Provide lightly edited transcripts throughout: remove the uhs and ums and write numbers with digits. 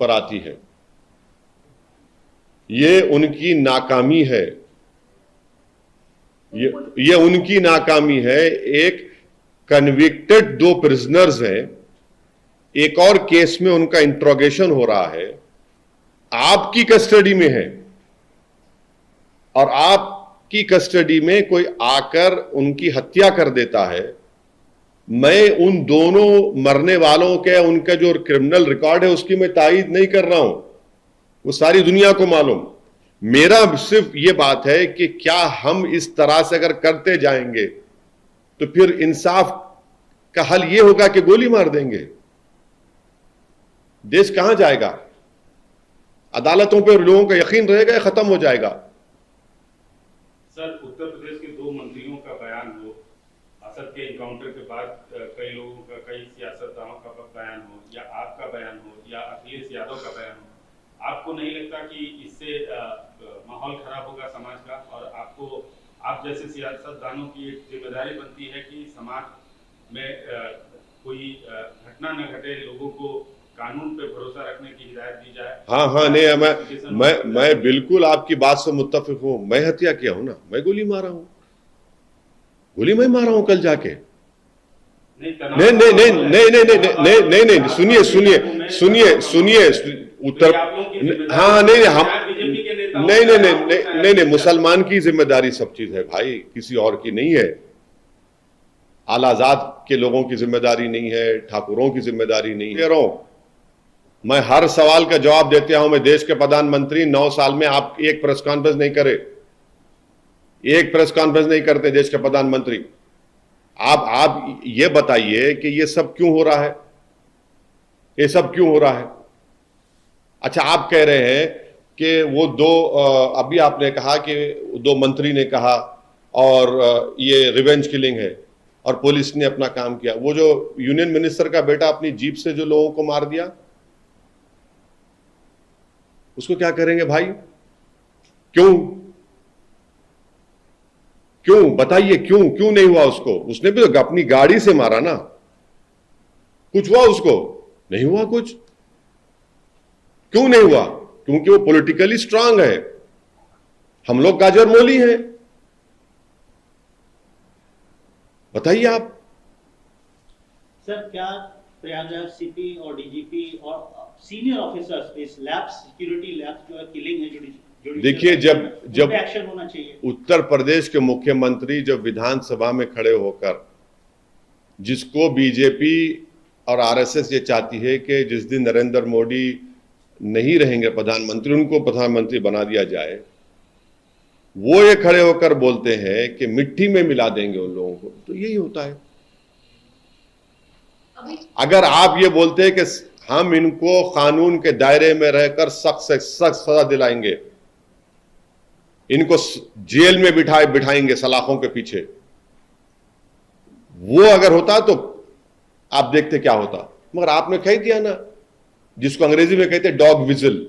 पर आती है। ये उनकी नाकामी है, ये उनकी नाकामी है। एक कन्विक्टेड 2 प्रिजनर्स हैं, एक और केस में उनका इंट्रोगेशन हो रहा है, आपकी कस्टडी में है, और आपकी कस्टडी में कोई आकर उनकी हत्या कर देता है। मैं उन दोनों मरने वालों के उनका जो क्रिमिनल रिकॉर्ड है उसकी मैं तायीद नहीं कर रहा हूं, वो सारी दुनिया को मालूम। मेरा सिर्फ ये बात है कि क्या हम इस तरह से अगर करते जाएंगे तो फिर इंसाफ का हल ये होगा कि गोली मार देंगे? देश कहां जाएगा? अदालतों पर लोगों का यकीन रहेगा या खत्म हो जाएगा? सर, उत्तर प्रदेश के 2 मंत्रियों का बयान हो, असद के एनकाउंटर के बाद कई लोगों का, कई सियासतदानों का बयान हो, या आपका बयान हो, या अखिलेश यादव का बयान हो, आपको नहीं लगता कि इससे माहौल खराब होगा समाज का? और आपको, आप जैसे सियासतदानों की एक जिम्मेदारी बनती है कि समाज में कोई घटना न घटे, लोगों को कानून पे भरोसा रखने की हिदायत दी जाए। हाँ, नहीं, मैं बिल्कुल आपकी बात से मुत्तफिक हूं। मैं हत्या किया हूं ना, मैं गोली मारा हूं, गोली मैं मारा हूं कल जाके। नहीं नहीं नहीं नहीं नहीं नहीं नहीं नहीं, सुनिए उत्तर, हाँ, नहीं, हम नहीं, मुसलमान की जिम्मेदारी सब चीज है भाई, किसी और की नहीं है। आलाजाद के लोगों की जिम्मेदारी नहीं है, ठाकुरों की जिम्मेदारी नहीं है। मैं हर सवाल का जवाब देते हूं। मैं देश के प्रधानमंत्री 9 साल में आप एक प्रेस कॉन्फ्रेंस नहीं करे, एक प्रेस कॉन्फ्रेंस नहीं करते देश के प्रधानमंत्री। आप ये बताइए कि ये सब क्यों हो रहा है, ये सब क्यों हो रहा है? अच्छा, आप कह रहे हैं कि वो 2, अभी आपने कहा कि 2 मंत्री ने कहा और ये रिवेंज किलिंग है और पुलिस ने अपना काम किया। वो जो यूनियन मिनिस्टर का बेटा अपनी जीप से जो लोगों को मार दिया, उसको क्या करेंगे भाई? क्यों बताइए, क्यों नहीं हुआ उसको? उसने भी तो अपनी गाड़ी से मारा ना, कुछ हुआ उसको? नहीं हुआ कुछ। क्यों नहीं हुआ? क्योंकि वो पॉलिटिकली स्ट्रांग है, हम लोग गाजर मोली हैं। बताइए आप। सर, क्या प्रयागराज सीपी और डीजीपी और सीनियर ऑफिसर्स इस लैब्स, सिक्योरिटी लैब्स जो है किलिंग है, देखिए, जब एक्शन होना चाहिए। उत्तर प्रदेश के मुख्यमंत्री जब विधानसभा में खड़े होकर, जिसको बीजेपी और आरएसएस ये चाहती है कि जिस दिन नरेंद्र मोदी नहीं रहेंगे प्रधानमंत्री, उनको प्रधानमंत्री बना दिया जाए, वो ये खड़े होकर बोलते हैं कि मिट्टी में मिला देंगे उन लोगों को। तो यही होता है। अगर आप ये बोलते हैं कि हम इनको कानून के दायरे में रहकर सख्त से सख्त सजा दिलाएंगे, इनको जेल में बिठाएंगे सलाखों के पीछे, वो अगर होता तो आप देखते क्या होता। मगर आपने कह दिया ना, जिसको अंग्रेजी में कहते डॉग विजिल,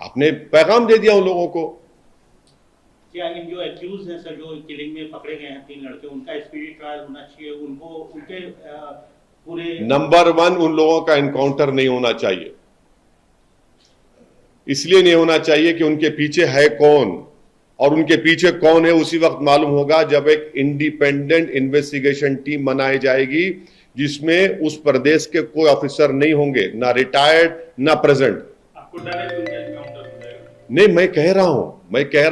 आपने पैगाम दे दिया उन लोगों को। क्या इन जो एक्यूज हैं सर, जो किलिंग में पकड़े गए हैं 3 लड़के, उनका स्पीडी ट्रायल होना चाहिए? उनको उनके पूरे नंबर 1, उन लोगों का एनकाउंटर नहीं होना चाहिए। इसलिए नहीं होना चाहिए कि उनके पीछे है कौन, और उनके पीछे कौन है उसी वक्त मालूम होगा जब एक इंडिपेंडेंट इन्वेस्टिगेशन टीम बनाई जाएगी, जिसमें उस प्रदेश के कोई ऑफिसर नहीं होंगे, ना रिटायर्ड ना प्रेजेंट। आपको डायरेक्ट उनका एनकाउंटर हो जाएगा? नहीं, मैं कह रहा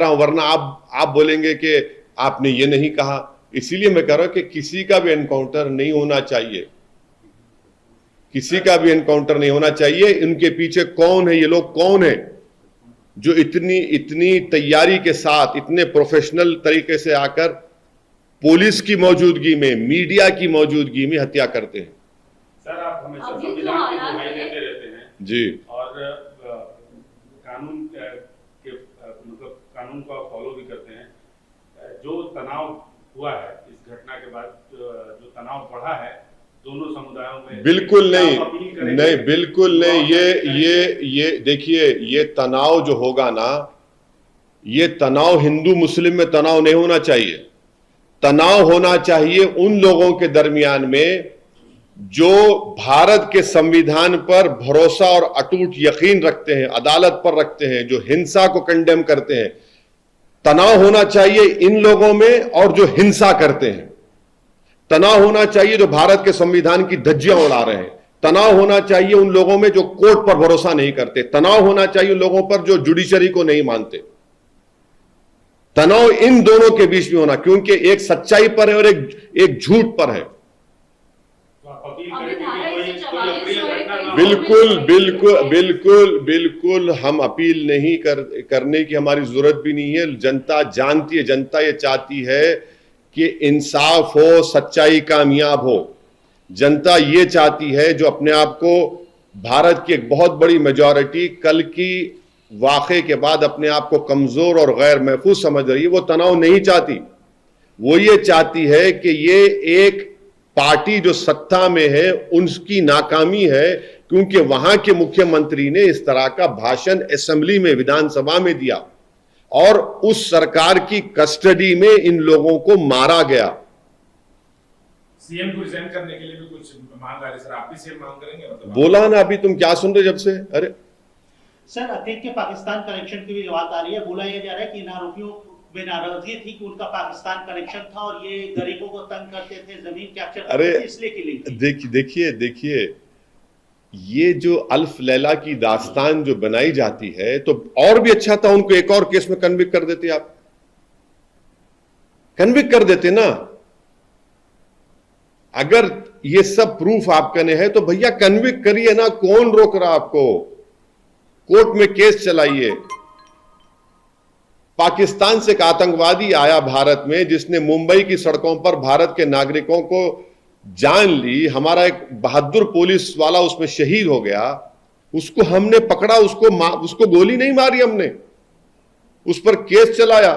हूं, वरना आप बोलेंगे कि आपने ये नहीं कहा। इसीलिए मैं कह रहा हूं कि किसी का भी एनकाउंटर नहीं होना चाहिए, किसी का भी एनकाउंटर नहीं होना चाहिए। इनके पीछे कौन है, ये लोग कौन है जो इतनी तैयारी के साथ, इतने प्रोफेशनल तरीके से आकर पुलिस की मौजूदगी में, मीडिया की मौजूदगी में हत्या करते हैं। सर, आप हमेशा संविधान की दुहाई देते रहते हैं जी, और कानून के मतलब कानून को आप फॉलो भी करते हैं। जो तनाव हुआ है इस घटना के बाद, जो तनाव बढ़ा है दोनों समुदायों में, बिल्कुल नहीं, बिल्कुल नहीं। ये देखिए, ये तनाव जो होगा ना, ये तनाव हिंदू मुस्लिम में तनाव नहीं होना चाहिए। तनाव होना चाहिए उन लोगों के दरमियान में जो भारत के संविधान पर भरोसा और अटूट यकीन रखते हैं, अदालत पर रखते हैं, जो हिंसा को कंडेम करते हैं, तनाव होना चाहिए इन लोगों में, और जो हिंसा करते हैं तनाव होना चाहिए, जो भारत के संविधान की धज्जियां उड़ा रहे हैं तनाव होना चाहिए, उन लोगों में जो कोर्ट पर भरोसा नहीं करते तनाव होना चाहिए, उन लोगों पर जो जुडिशरी को नहीं मानते। तनाव इन दोनों के बीच में होना, क्योंकि एक सच्चाई पर है और एक झूठ पर है। तो आप अपील करेंगे कि कोई अप्रिय घटना ना हो। बिल्कुल बिल्कुल बिल्कुल बिल्कुल हम अपील नहीं करने की हमारी जरूरत भी नहीं है। जनता जानती है, जनता ये चाहती है कि इंसाफ हो, सच्चाई कामयाब हो। जनता ये चाहती है, जो अपने आप को भारत की एक बहुत बड़ी मेजॉरिटी कल की वाक़े के बाद अपने आप को कमजोर और गैर महफूज समझ रही है, वो तनाव नहीं चाहती। वो ये चाहती है कि ये एक पार्टी जो सत्ता में है उनकी नाकामी है, क्योंकि वहां के मुख्यमंत्री ने इस तरह का भाषण असेंबली में, विधानसभा में दिया और उस सरकार की कस्टडी में इन लोगों को मारा गया। सीएम को रिजाइन करने के लिए भी कुछ मांग आ रही सर, आप भी सीएम मांग करेंगे? मतलब बोला ना, अभी तुम क्या सुन रहे जब से? अरे सर, अतीत के पाकिस्तान कनेक्शन की भी बात आ रही है। बोला यह जा रहा है कि इन आरोपियों में नाराजगी थी कि उनका पाकिस्तान कनेक्शन था और ये गरीबों को तंग करते थे, जमीन कैप्चर करते थे, इसलिए किलिंग थी। देखिए ये जो अल्फ लैला की दास्तान जो बनाई जाती है, तो और भी अच्छा था उनको एक और केस में कन्विक्ट कर देते। आप कन्विक्ट कर देते ना। अगर ये सब प्रूफ आपके ने है तो भैया कन्विक्ट करिए ना, कौन रोक रहा आपको? कोर्ट में केस चलाइए। पाकिस्तान से एक आतंकवादी आया भारत में, जिसने मुंबई की सड़कों पर भारत के नागरिकों को जान ली। हमारा एक बहादुर पुलिस वाला उसमें शहीद हो गया। उसको हमने पकड़ा, उसको गोली नहीं मारी हमने, उस पर केस चलाया।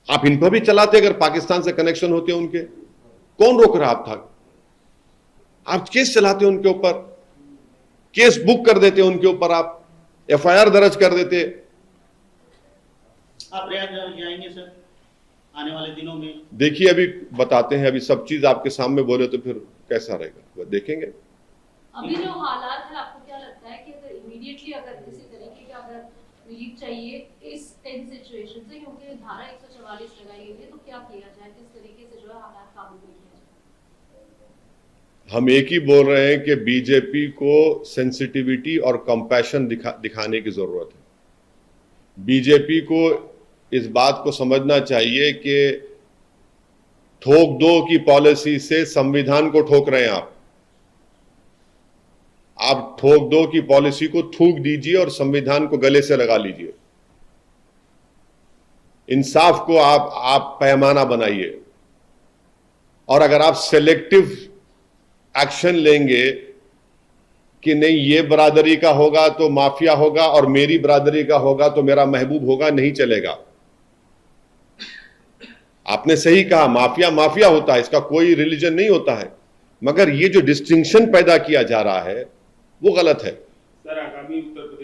आप इन पर भी चलाते अगर पाकिस्तान से कनेक्शन होते उनके। कौन रोक रहा आप था? आप केस चलाते उनके ऊपर, केस बुक कर देते उनके ऊपर, आप एफआईआर दर्ज कर देते। आप प्रयागराज जाएंगे सर आने वाले दिनों में? देखिए अभी बताते हैं, अभी सब चीज आपके सामने बोले तो फिर कैसा रहेगा, वो देखेंगे। अभी जो हालात है, आपको क्या लगता है कि अगर इमीडिएटली अगर किसी तरीके का अगर रिलीफ चाहिए इस टेंस सिचुएशन से, क्योंकि धारा 144 लगाई गई है, तो क्या किया जाए, किस तरीके से जो है हालात काबू में किया जाए? हम एक ही बोल रहे हैं कि बीजेपी को सेंसिटिविटी और कंपैशन दिखाने की जरूरत है। बीजेपी को इस बात को समझना चाहिए कि ठोक दो की पॉलिसी से संविधान को ठोक रहे हैं आप ठोक दो की पॉलिसी को थूक दीजिए और संविधान को गले से लगा लीजिए। इंसाफ को आप पैमाना बनाइए, और अगर आप सेलेक्टिव एक्शन लेंगे कि नहीं ये बरादरी का होगा तो माफिया होगा और मेरी बरादरी का होगा तो मेरा महबूब होगा, नहीं चलेगा। आपने सही कहा, माफिया माफिया होता है, इसका कोई रिलीजन नहीं होता है, मगर ये जो डिस्टिंक्शन पैदा किया जा रहा है वो गलत है। सर, आगामी उत्तर